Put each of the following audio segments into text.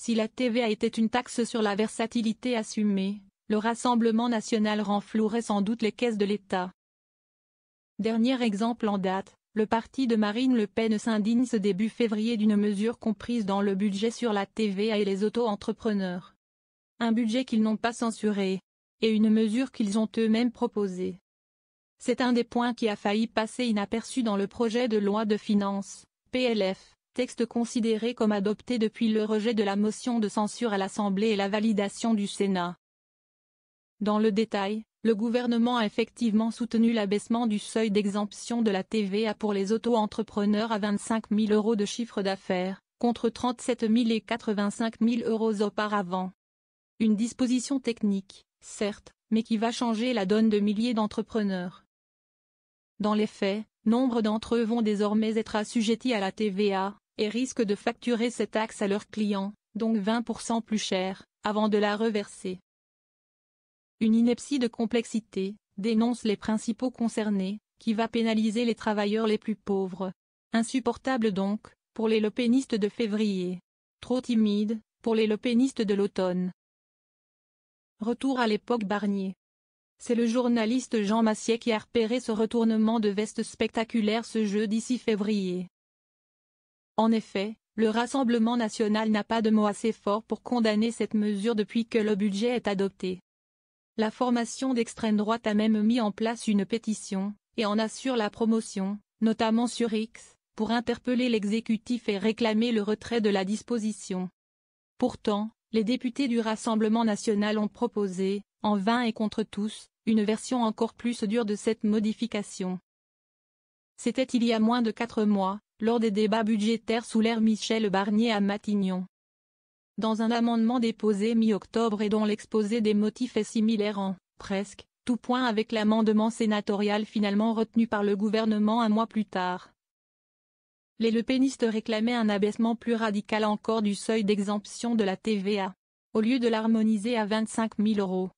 Si la TVA était une taxe sur la versatilité assumée, le Rassemblement national renflouerait sans doute les caisses de l'État. Dernier exemple en date, le parti de Marine Le Pen s'indigne ce début février d'une mesure comprise dans le budget sur la TVA et les auto-entrepreneurs. Un budget qu'ils n'ont pas censuré, et une mesure qu'ils ont eux-mêmes proposée. C'est un des points qui a failli passer inaperçu dans le projet de loi de finances, PLF, texte considéré comme adopté depuis le rejet de la motion de censure à l'Assemblée et la validation du Sénat. Dans le détail, le gouvernement a effectivement soutenu l'abaissement du seuil d'exemption de la TVA pour les auto-entrepreneurs à 25 000 € de chiffre d'affaires, contre 37 000 et 85 000 € auparavant. Une disposition technique, certes, mais qui va changer la donne de milliers d'entrepreneurs. Dans les faits, nombre d'entre eux vont désormais être assujettis à la TVA, et risquent de facturer cette taxe à leurs clients, donc 20% plus cher, avant de la reverser. Une ineptie de complexité, dénoncent les principaux concernés, qui va pénaliser les travailleurs les plus pauvres. Insupportable donc, pour les lepénistes de février. Trop timide, pour les lepénistes de l'automne. Retour à l'époque Barnier. C'est le journaliste Jean Massier qui a repéré ce retournement de veste spectaculaire ce jeudi 6 février. En effet, le Rassemblement national n'a pas de mot assez fort pour condamner cette mesure depuis que le budget est adopté. La formation d'extrême droite a même mis en place une pétition, et en assure la promotion, notamment sur X, pour interpeller l'exécutif et réclamer le retrait de la disposition. Pourtant, les députés du Rassemblement national ont proposé, en vain et contre tous, une version encore plus dure de cette modification. C'était il y a moins de 4 mois, lors des débats budgétaires sous l'ère Michel Barnier à Matignon. Dans un amendement déposé mi-octobre et dont l'exposé des motifs est similaire en, presque, tout point avec l'amendement sénatorial finalement retenu par le gouvernement un mois plus tard. Les lepénistes réclamaient un abaissement plus radical encore du seuil d'exemption de la TVA, au lieu de l'harmoniser à 25 000 €.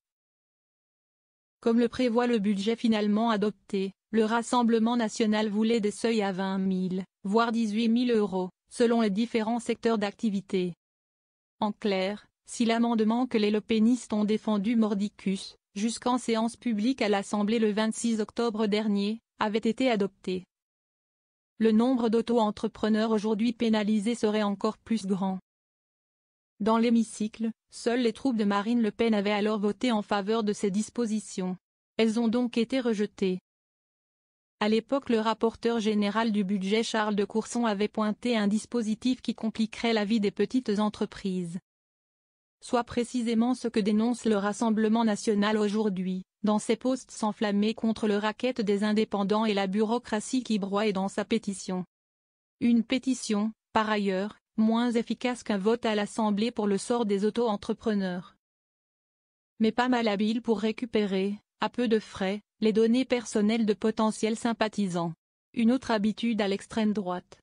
Comme le prévoit le budget finalement adopté, le Rassemblement national voulait des seuils à 20 000, voire 18 000 €, selon les différents secteurs d'activité. En clair, si l'amendement que les lepénistes ont défendu mordicus, jusqu'en séance publique à l'Assemblée le 26 octobre dernier, avait été adopté, le nombre d'auto-entrepreneurs aujourd'hui pénalisés serait encore plus grand. Dans l'hémicycle, seules les troupes de Marine Le Pen avaient alors voté en faveur de ces dispositions. Elles ont donc été rejetées. À l'époque, le rapporteur général du budget Charles de Courson avait pointé un dispositif qui compliquerait la vie des petites entreprises. Soit précisément ce que dénonce le Rassemblement national aujourd'hui, dans ses posts s'enflammer contre le racket des indépendants et la bureaucratie qui broie dans sa pétition. Une pétition, par ailleurs, moins efficace qu'un vote à l'Assemblée pour le sort des auto-entrepreneurs. Mais pas mal habile pour récupérer, à peu de frais, les données personnelles de potentiels sympathisants. Une autre habitude à l'extrême droite.